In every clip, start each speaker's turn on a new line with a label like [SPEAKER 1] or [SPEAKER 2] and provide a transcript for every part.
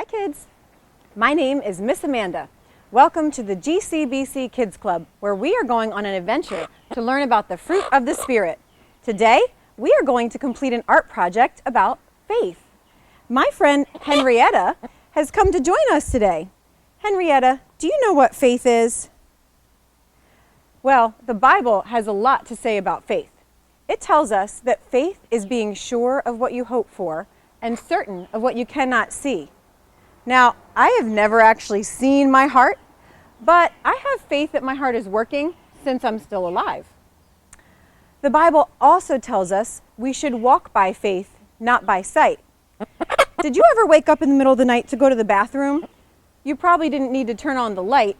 [SPEAKER 1] kids. My name is Miss Amanda. Welcome to the GCBC Kids Club, where we are going on an adventure to learn about the fruit of the Spirit. Today, we are going to complete an art project about faith. My friend Henrietta has come to join us today. Henrietta, do you know what faith is? Well, the Bible has a lot to say about faith. It tells us that faith is being sure of what you hope for and certain of what you cannot see. Now, I have never actually seen my heart, but I have faith that my heart is working since I'm still alive. The Bible also tells us we should walk by faith, not by sight. Did you ever wake up in the middle of the night to go to the bathroom? You probably didn't need to turn on the light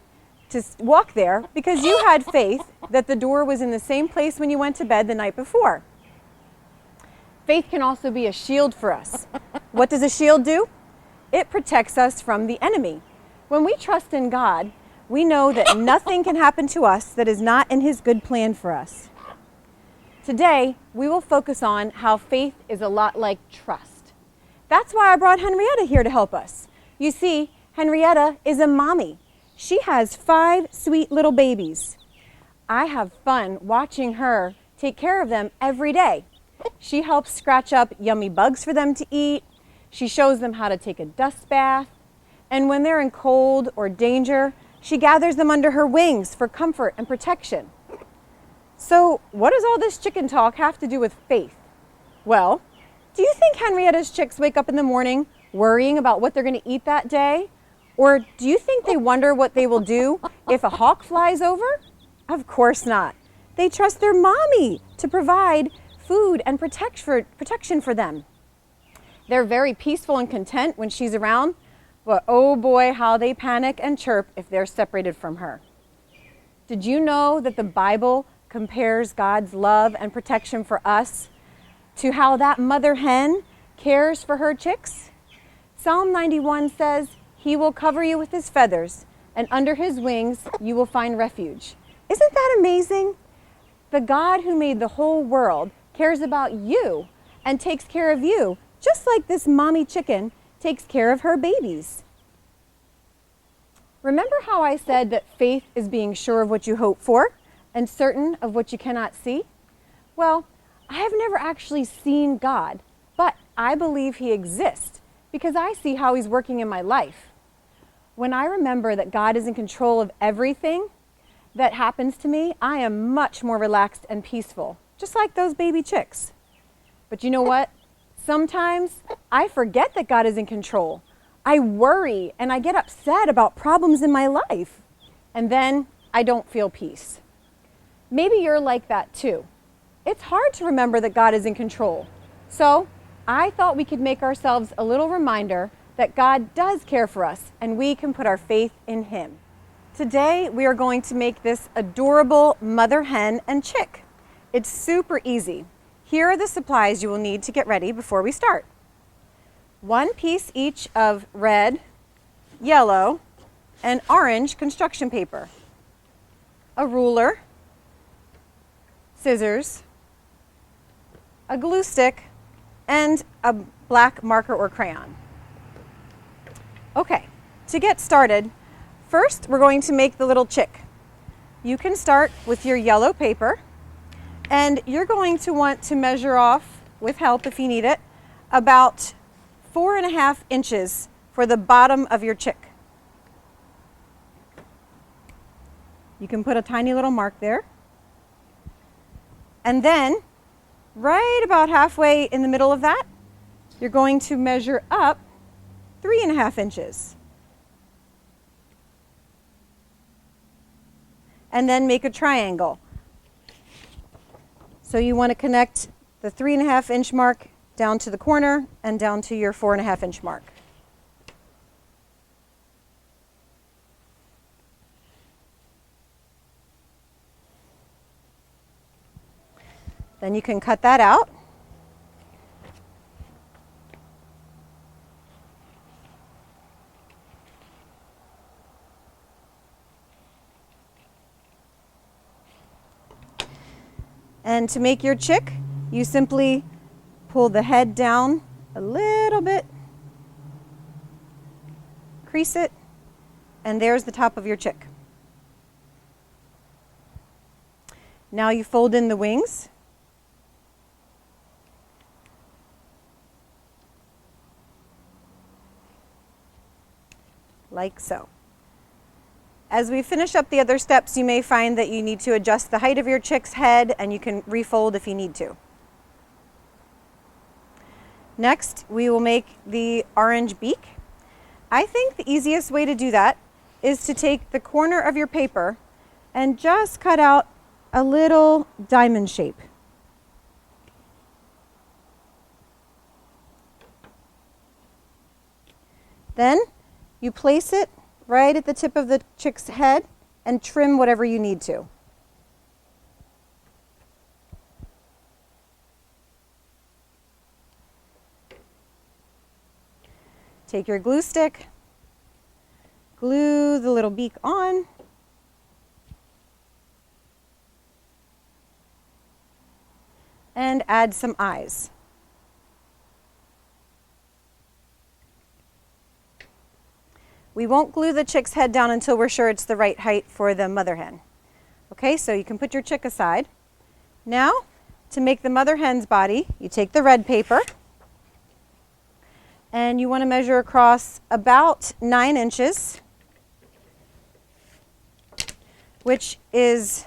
[SPEAKER 1] to walk there because you had faith that the door was in the same place when you went to bed the night before. Faith can also be a shield for us. What does a shield do? It protects us from the enemy. When we trust in God, we know that nothing can happen to us that is not in His good plan for us. Today, we will focus on how faith is a lot like trust. That's why I brought Henrietta here to help us. You see, Henrietta is a mommy. She has 5 sweet little babies. I have fun watching her take care of them every day. She helps scratch up yummy bugs for them to eat. She shows them how to take a dust bath. And when they're in cold or danger, she gathers them under her wings for comfort and protection. So what does all this chicken talk have to do with faith? Well, do you think Henrietta's chicks wake up in the morning worrying about what they're going to eat that day? Or do you think they wonder what they will do if a hawk flies over? Of course not. They trust their mommy to provide food and protection for them. They're very peaceful and content when she's around, but oh boy, how they panic and chirp if they're separated from her. Did you know that the Bible compares God's love and protection for us to how that mother hen cares for her chicks? Psalm 91 says, "He will cover you with His feathers, and under His wings you will find refuge." Isn't that amazing? The God who made the whole world cares about you and takes care of you, just like this mommy chicken takes care of her babies. Remember how I said that faith is being sure of what you hope for and certain of what you cannot see? Well, I have never actually seen God, but I believe He exists because I see how He's working in my life. When I remember that God is in control of everything that happens to me, I am much more relaxed and peaceful, just like those baby chicks. But you know what? Sometimes I forget that God is in control. I worry and I get upset about problems in my life. And then I don't feel peace. Maybe you're like that too. It's hard to remember that God is in control. So I thought we could make ourselves a little reminder that God does care for us and we can put our faith in Him. Today we are going to make this adorable mother hen and chick. It's super easy. Here are the supplies you will need to get ready before we start. 1 piece each of red, yellow, and orange construction paper. A ruler, scissors, a glue stick, and a black marker or crayon. Okay, to get started, first we're going to make the little chick. You can start with your yellow paper. And you're going to want to measure off, with help if you need it, about 4.5 inches for the bottom of your chick. You can put a tiny little mark there. And then, right about halfway in the middle of that, you're going to measure up 3.5 inches. And then make a triangle. So you want to connect the 3.5 inch mark down to the corner and down to your 4.5 inch mark. Then you can cut that out. And to make your chick, you simply pull the head down a little bit crease it, and there's the top of your chick. Now you fold in the wings. Like so. As we finish up the other steps, you may find that you need to adjust the height of your chick's head, and you can refold if you need to. Next, we will make the orange beak. I think the easiest way to do that is to take the corner of your paper and just cut out a little diamond shape. Then you place it right at the tip of the chick's head and trim whatever you need to. Take your glue stick, glue the little beak on, and add some eyes. We won't glue the chick's head down until we're sure it's the right height for the mother hen. Okay, so you can put your chick aside. Now, to make the mother hen's body, you take the red paper, and you want to measure across about 9 inches, which is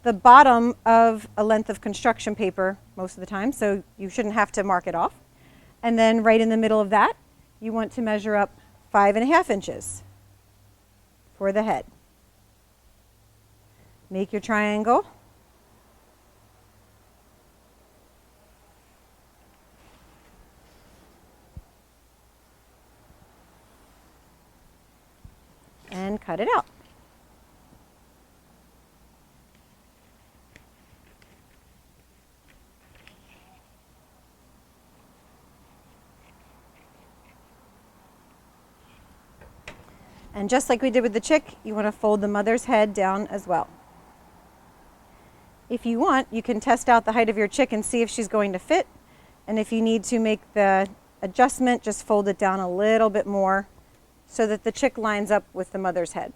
[SPEAKER 1] the bottom of a length of construction paper most of the time, so you shouldn't have to mark it off. And then right in the middle of that, you want to measure up 5.5 inches for the head. Make your triangle. And cut it out. And just like we did with the chick, you want to fold the mother's head down as well. If you want, you can test out the height of your chick and see if she's going to fit. And if you need to make the adjustment, just fold it down a little bit more so that the chick lines up with the mother's head.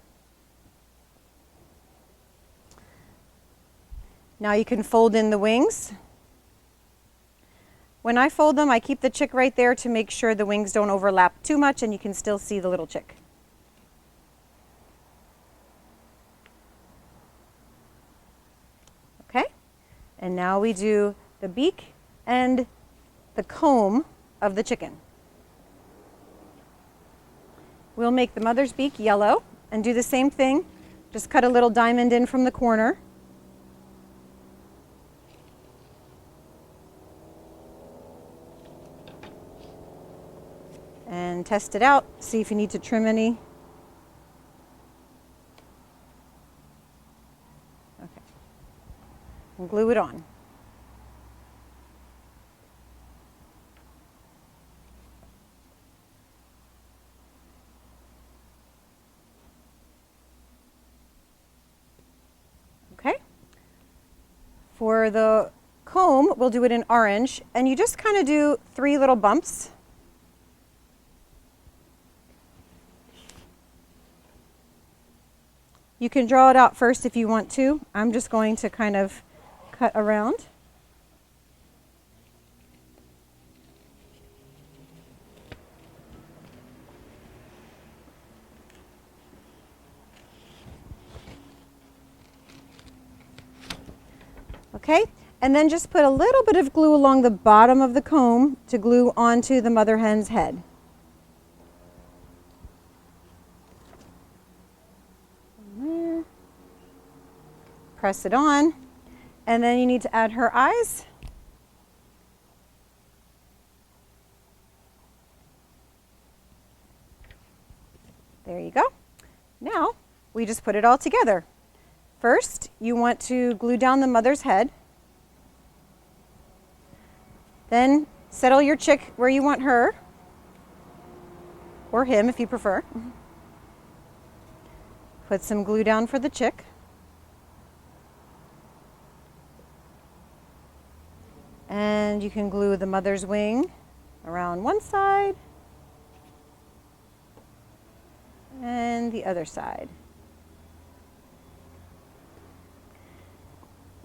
[SPEAKER 1] Now you can fold in the wings. When I fold them, I keep the chick right there to make sure the wings don't overlap too much and you can still see the little chick. Okay, and now we do the beak and the comb of the chicken. We'll make the mother's beak yellow and do the same thing. Just cut a little diamond in from the corner. And test it out, see if you need to trim any. Okay. And glue it on. Okay. For the comb, we'll do it in orange, and you just kind of do 3 little bumps. You can draw it out first if you want to. I'm just going to kind of cut around. Okay, and then just put a little bit of glue along the bottom of the comb to glue onto the mother hen's head. Press it on, and then you need to add her eyes. There you go. Now we just put it all together. First, you want to glue down the mother's head. Then settle your chick where you want her, or him if you prefer. Put some glue down for the chick. And you can glue the mother's wing around one side the other side.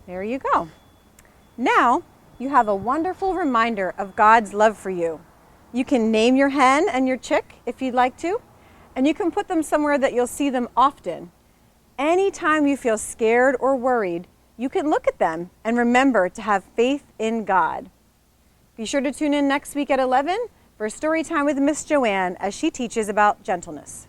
[SPEAKER 1] There you go. Now you have a wonderful reminder of God's love for you. You can name your hen and your chick if you'd like to, and you can put them somewhere that you'll see them often. Anytime you feel scared or worried, you can look at them and remember to have faith in God. Be sure to tune in next week at 11 for story time with Miss Joanne as she teaches about gentleness.